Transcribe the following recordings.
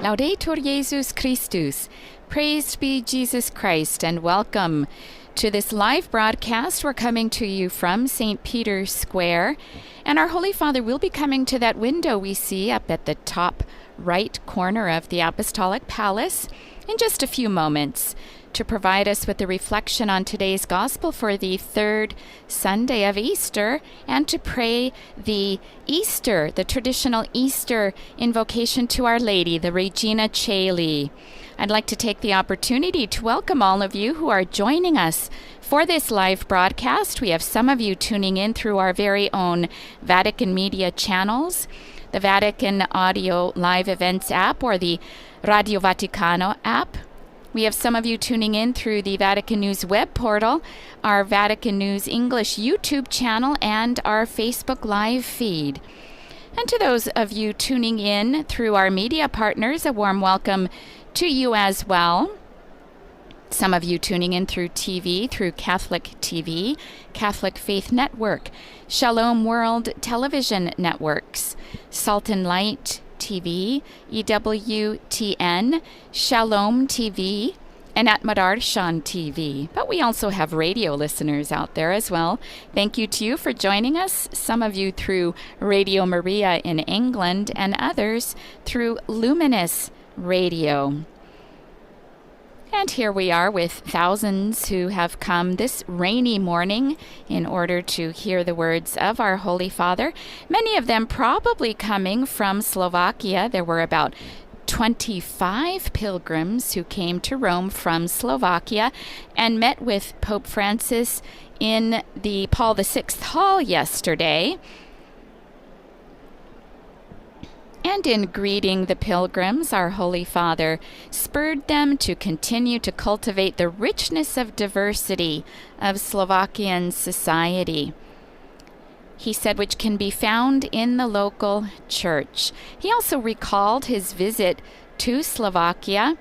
Laudetur Jesus Christus. Praised be Jesus Christ, and welcome to this live broadcast. We're coming to you from St. Peter's Square, and our Holy Father will be coming to that window we see up at the top right corner of the Apostolic Palace in just a few moments to provide us with the reflection on today's Gospel for the third Sunday of Easter, and to pray the traditional Easter invocation to Our Lady, the Regina Coeli. I'd like to take the opportunity to welcome all of you who are joining us for this live broadcast. We have some of you tuning in through our very own Vatican Media channels, the Vatican Audio Live Events app, or the Radio Vaticano app. We have some of you tuning in through the Vatican News web portal, our Vatican News English YouTube channel, and our Facebook Live feed. And to those of you tuning in through our media partners, a warm welcome to you as well. Some of you tuning in through TV, through Catholic TV, Catholic Faith Network, Shalom World Television Networks, Salt and Light TV, EWTN, Shalom TV, and at Madarshan TV. But we also have radio listeners out there as well. Thank you to you for joining us, some of you through Radio Maria in England, and others through Luminous Radio. And here we are with thousands who have come this rainy morning in order to hear the words of our Holy Father, many of them probably coming from Slovakia. There were about 25 pilgrims who came to Rome from Slovakia and met with Pope Francis in the Paul VI Hall yesterday. And in greeting the pilgrims, our Holy Father spurred them to continue to cultivate the richness of diversity of Slovakian society, he said, which can be found in the local church. He also recalled his visit to Slovakia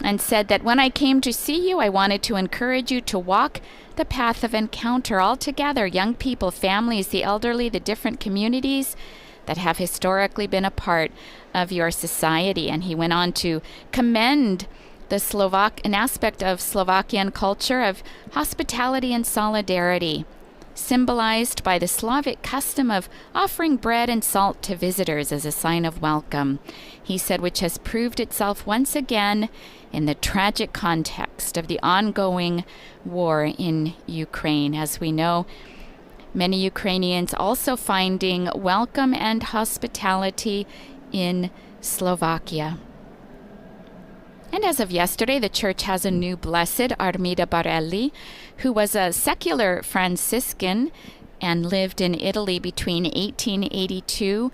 and said that when I came to see you, I wanted to encourage you to walk the path of encounter all together, young people, families, the elderly, the different communities that have historically been a part of your society. And he went on to commend an aspect of Slovakian culture of hospitality and solidarity, symbolized by the Slavic custom of offering bread and salt to visitors as a sign of welcome, he said, which has proved itself once again in the tragic context of the ongoing war in Ukraine. As we know, many Ukrainians also finding welcome and hospitality in Slovakia. And as of yesterday, the church has a new blessed, Armida Barelli, who was a secular Franciscan and lived in Italy between 1882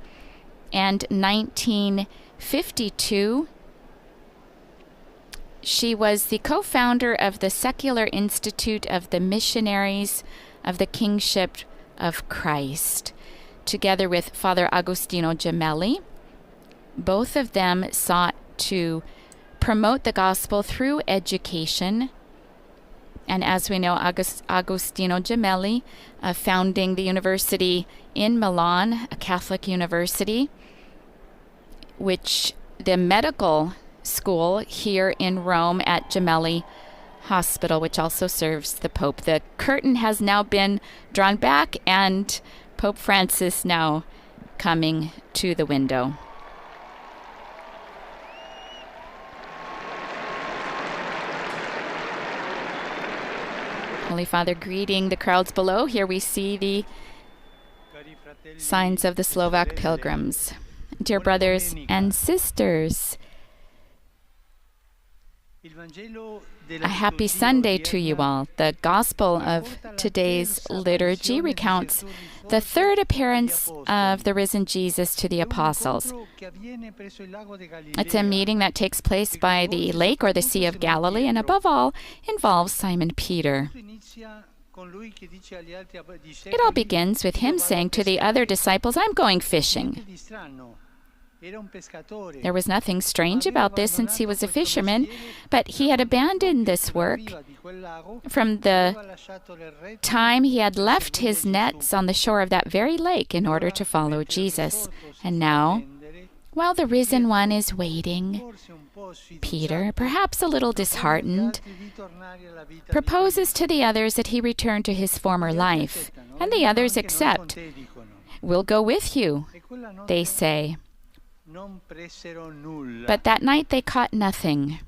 and 1952. She was the co-founder of the Secular Institute of the Missionaries of the Kingship of Christ, together with Father Agostino Gemelli. Both of them sought to promote the gospel through education. And as we know, Agostino Gemelli, founding the university in Milan, a Catholic university, which the medical school here in Rome at Gemelli Hospital, which also serves the Pope. The curtain has now been drawn back, and Pope Francis now coming to the window. Holy Father greeting the crowds below. Here we see the signs of the Slovak pilgrims. Dear brothers and sisters, a happy Sunday to you all. The Gospel of today's liturgy recounts the third appearance of the risen Jesus to the apostles. It's a meeting that takes place by the lake or the Sea of Galilee, and above all, involves Simon Peter. It all begins with him saying to the other disciples, "I'm going fishing." There was nothing strange about this since he was a fisherman, but he had abandoned this work from the time he had left his nets on the shore of that very lake in order to follow Jesus. And now, While the risen one is waiting, Peter, perhaps a little disheartened, proposes to the others that he return to his former life, and the others accept. "We'll go with you," they say. But that night they caught nothing.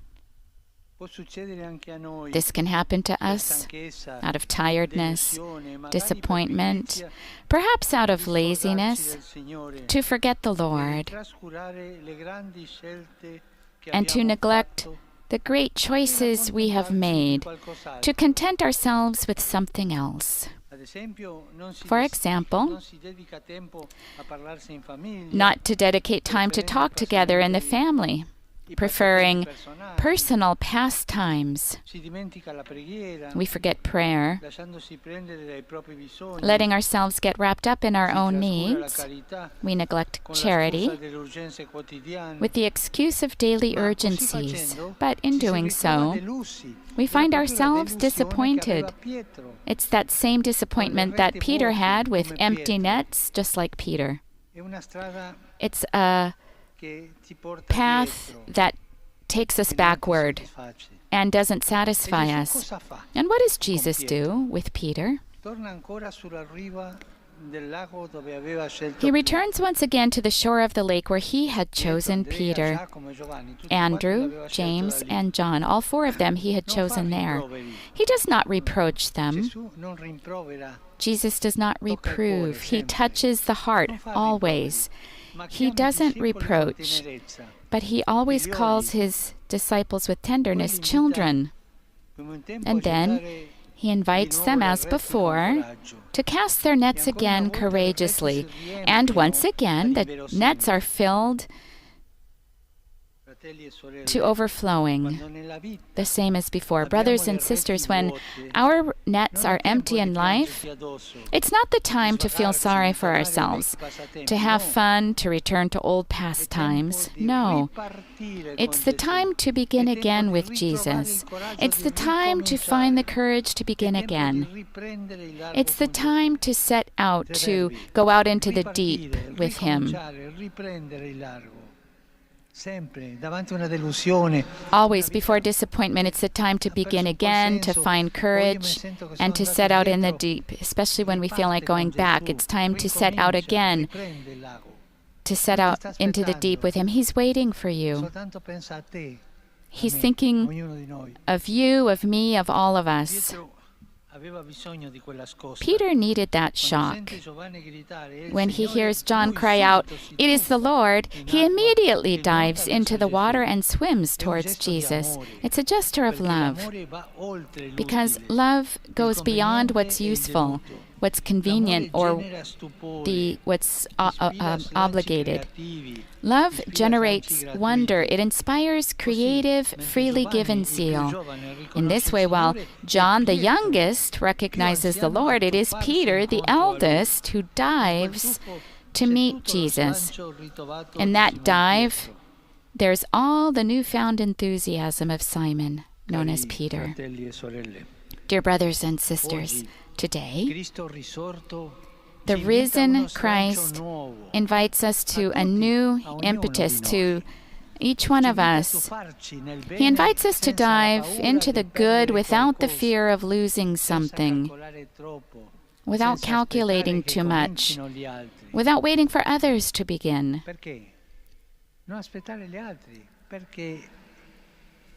This can happen to us out of tiredness, disappointment, perhaps out of laziness, to forget the Lord and to neglect the great choices we have made, to content ourselves with something else. For example, not to dedicate time to talk together in the family, preferring personal pastimes. We forget prayer, letting ourselves get wrapped up in our own needs. We neglect charity with the excuse of daily urgencies. But in doing so, we find ourselves disappointed. It's that same disappointment that Peter had with empty nets, just like Peter. It's a path that takes us backward and doesn't satisfy us. And what does Jesus do with Peter? He returns once again to the shore of the lake where he had chosen Peter, Andrew, James, and John. All four of them he had chosen there. He does not reproach them. Jesus does not reprove. He touches the heart always. He doesn't reproach, but he always calls his disciples with tenderness children. And then he invites them, as before, to cast their nets again courageously. And once again, the nets are filled to overflowing, the same as before. Brothers and sisters, when our nets are empty in life, it's not the time to feel sorry for ourselves, to have fun, to return to old pastimes. No, it's the time to begin again with Jesus. It's the time to find the courage to begin again. It's the time to set out, to go out into the deep with Him. Always before disappointment, it's the time to begin again, to find courage, and to set out in the deep, especially when we feel like going back. It's time to set out again, to set out into the deep with Him. He's waiting for you. He's thinking of you, of me, of all of us. Peter needed that shock. When he hears John cry out, "It is the Lord," he immediately dives into the water and swims towards Jesus. It's a gesture of love, because love goes beyond what's useful, what's convenient, or what's obligated. Love generates wonder. It inspires creative, freely given zeal. In this way, while John, the youngest, recognizes the Lord, it is Peter, the eldest, who dives to meet Jesus. In that dive, there's all the newfound enthusiasm of Simon, known as Peter. Dear brothers and sisters, today, the risen Christ invites us to a new impetus, to each one of us. He invites us to dive into the good without the fear of losing something, without calculating too much, without waiting for others to begin.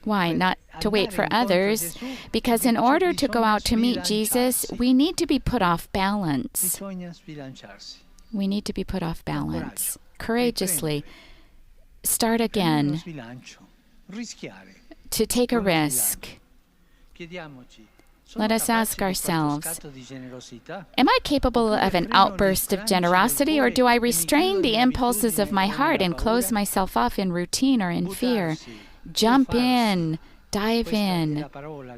Why not to wait for others? Because in order to go out to meet Jesus, we need to be put off balance. We need to be put off balance. Courageously start again, to take a risk. Let us ask ourselves, am I capable of an outburst of generosity, or do I restrain the impulses of my heart and close myself off in routine or in fear? Jump in, dive in.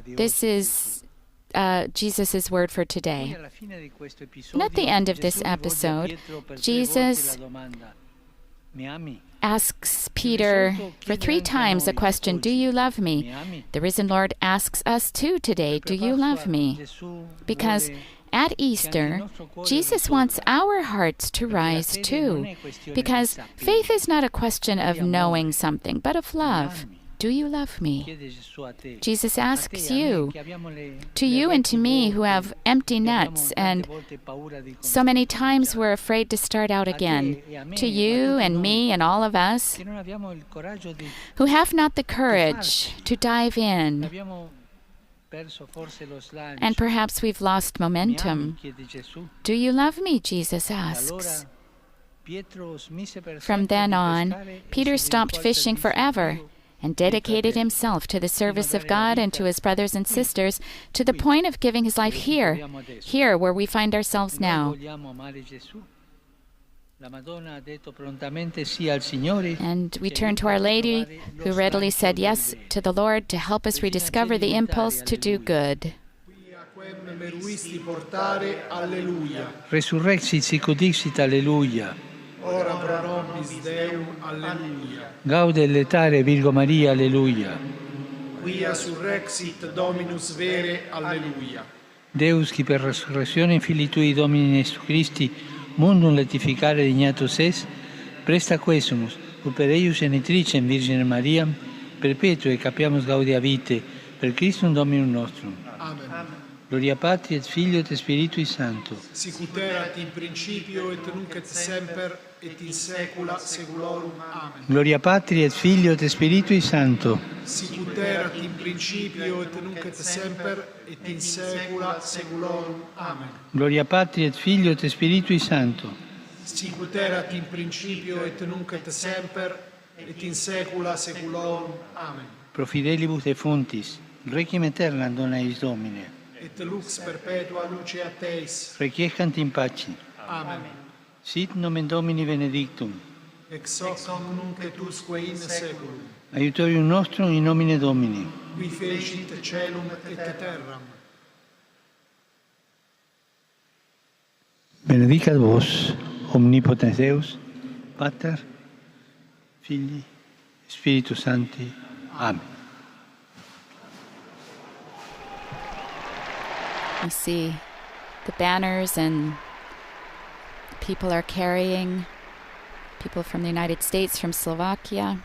This is Jesus' word for today. And at the end of this episode, Jesus asks Peter for 3 times a question, do you love me? The risen Lord asks us too today, do you love me? Because at Easter, Jesus wants our hearts to rise too. Because faith is not a question of knowing something, but of love. Do you love me? Jesus asks you, to you and to me who have empty nets and so many times we're afraid to start out again, to you and me and all of us who have not the courage to dive in, and perhaps we've lost momentum. Do you love me? Jesus asks. From then on, Peter stopped fishing forever and dedicated himself to the service of God and to his brothers and sisters to the point of giving his life here where we find ourselves now. And we turn to Our Lady, who readily said yes to the Lord to help us rediscover the impulse to do good. Resurrexit sic ut dixit, alleluia. Ora pro nobis Deum, alleluia. Gaude letare Virgo Maria, alleluia. Quia surrexit Dominus vere, alleluia. Deus, qui per resurrezione Filii Tui Domini Jesu Christi, mundum letificare dignatus es, presta quesumus, ut per eius genitricem Virgine Mariam, perpetue capiamus gaudia vitae, per Christum Dominum nostrum. Amen. Gloria Patri et Filio et Spiritui Sancto. Sic ut erat in principio et nunc et semper et in saecula saeculorum. Amen. Gloria Patri et Filio et Spiritui Sancto. Sic ut erat in principio et nunc et semper et in saecula saeculorum. Amen. Gloria Patri et Filio et Spiritui Sancto. Sic ut erat in principio et nunc et semper et in saecula saeculorum. Amen. Pro fidelibus defuntis, requiem aeternam dona eis Domine. Et lux perpetua lucea Teis. Requiescant in pace. Amen. Sit nomen Domini benedictum. Ex hoc nunc et usque in saeculum. Aiutorium nostrum in nomine Domini. Qui fecit caelum et terram. Benedicat vos, omnipotens Deus, Pater, Filii, Spiritus Sancti. Amen. You see the banners and people are carrying, people from the United States, from Slovakia.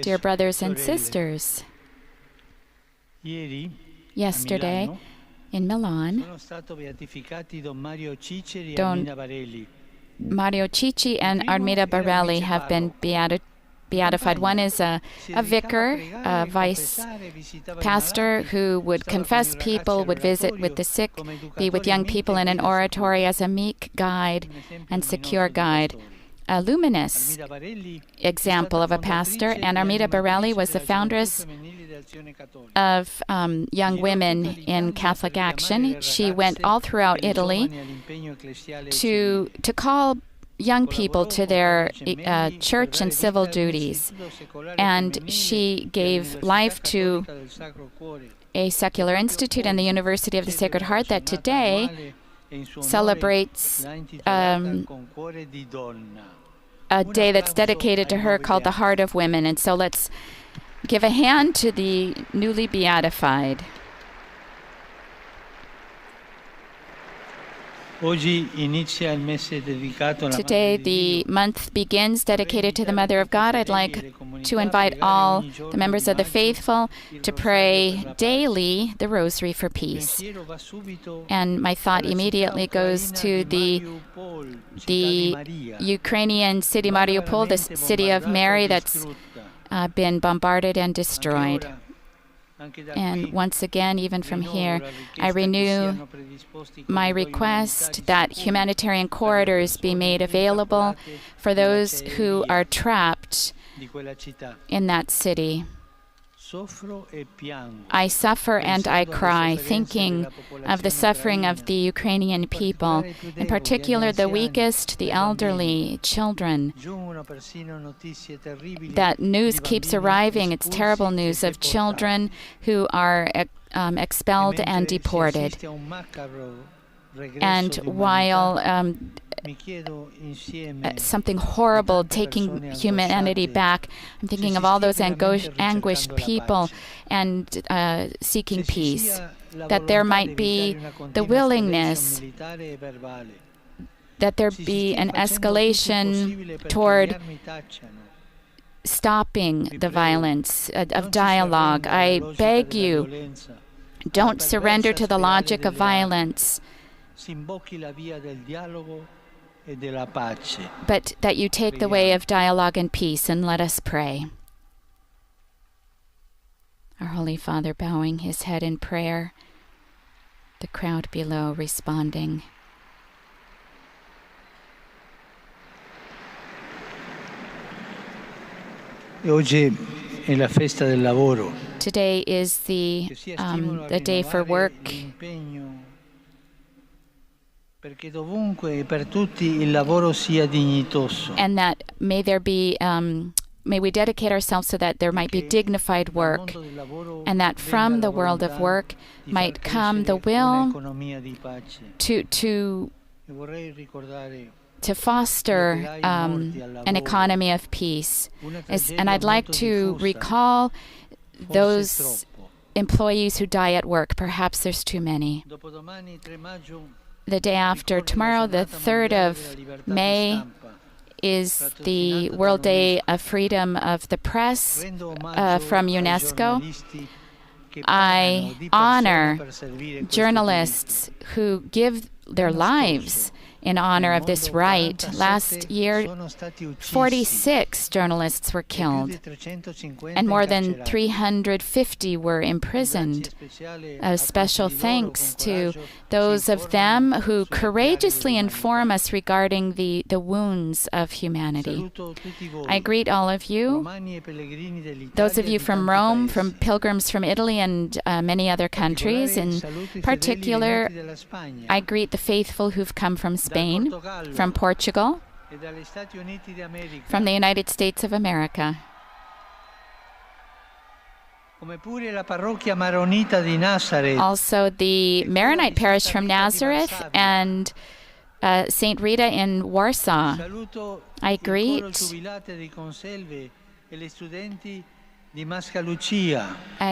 Dear brothers and sisters, yesterday in Milan, Don Mario Cicci and Armida Barelli have been beatified. One is a vicar, a vice pastor who would confess people, would visit with the sick, be with young people in an oratory as a meek guide and secure guide. A luminous example of a pastor, and Armida Barelli was the foundress of young women in Catholic Action. She went all throughout Italy to call young people to their church and civil duties. And she gave life to a secular institute and the University of the Sacred Heart that today celebrates a day that's dedicated to her called the Heart of Women. And so let's give a hand to the newly beatified. Today, the month begins dedicated to the Mother of God. I'd like to invite all the members of the faithful to pray daily the Rosary for Peace. And my thought immediately goes to the Ukrainian city Mariupol, the city of Mary that's been bombarded and destroyed. And once again, even from here, I renew my request that humanitarian corridors be made available for those who are trapped in that city. I suffer and I cry, thinking of the suffering of the Ukrainian people, in particular the weakest, the elderly, children. That news keeps arriving. It's terrible news of children who are expelled and deported. and while something horrible taking humanity back, I'm thinking of all those anguished people and seeking peace, that there might be the willingness, that there be an escalation toward stopping the violence, of dialogue. I beg you, don't surrender to the logic of violence, but that you take the way of dialogue and peace. And let us pray. Our Holy Father bowing his head in prayer, the crowd below responding. Today is the day for work, and that may we dedicate ourselves so that there might be dignified work, and that from the world of work might come the will to foster an economy of peace. And I'd like to recall those employees who die at work. Perhaps there's too many. The day after tomorrow, the 3rd of May, is the World Day of Freedom of the Press from UNESCO. I honor journalists who give their lives in honor of this right. Last year, 46 journalists were killed, and more than 350 were imprisoned. A special thanks to those of them who courageously inform us regarding the wounds of humanity. I greet all of you, those of you from Rome, from pilgrims from Italy and many other countries. In particular, I greet the faithful who've come from Spain, from Portugal, from the United States of America. Also, the Maronite parish from Nazareth and St. Rita in Warsaw. I greet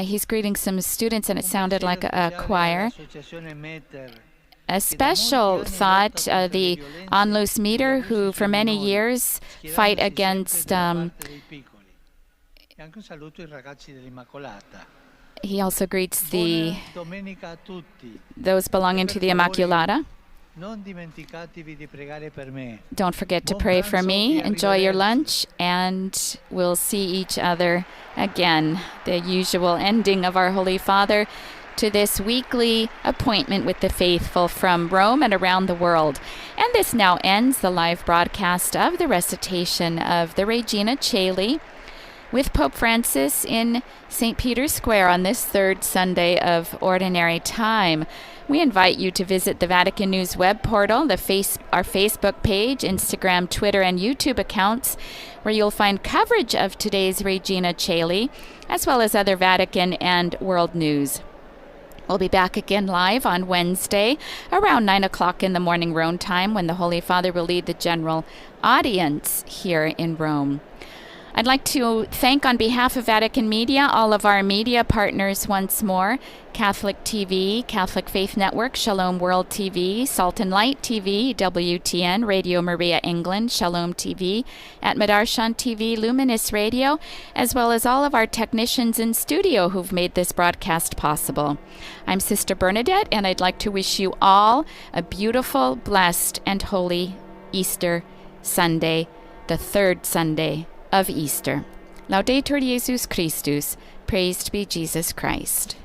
he's greeting some students, and it sounded like a choir. A special thought, the Onlus Meter, who for many years fight against he also greets those belonging to the Immaculata. Don't forget to pray for me. Enjoy your lunch, and we'll see each other again. The usual ending of our Holy Father to this weekly appointment with the faithful from Rome and around the world. And this now ends the live broadcast of the recitation of the Regina Coeli with Pope Francis in St. Peter's Square on this 3rd Sunday of Ordinary Time. We invite you to visit the Vatican News web portal, our Facebook page, Instagram, Twitter, and YouTube accounts, where you'll find coverage of today's Regina Coeli, as well as other Vatican and world news. We'll be back again live on Wednesday around 9 o'clock in the morning Rome time, when the Holy Father will lead the general audience here in Rome. I'd like to thank, on behalf of Vatican Media, all of our media partners once more: Catholic TV, Catholic Faith Network, Shalom World TV, Salt and Light TV, WTN, Radio Maria England, Shalom TV, at Madarshan TV, Luminous Radio, as well as all of our technicians in studio who've made this broadcast possible. I'm Sister Bernadette, and I'd like to wish you all a beautiful, blessed, and holy Easter Sunday, the 3rd Sunday of Easter. Laudetur Jesus Christus. Praised be Jesus Christ.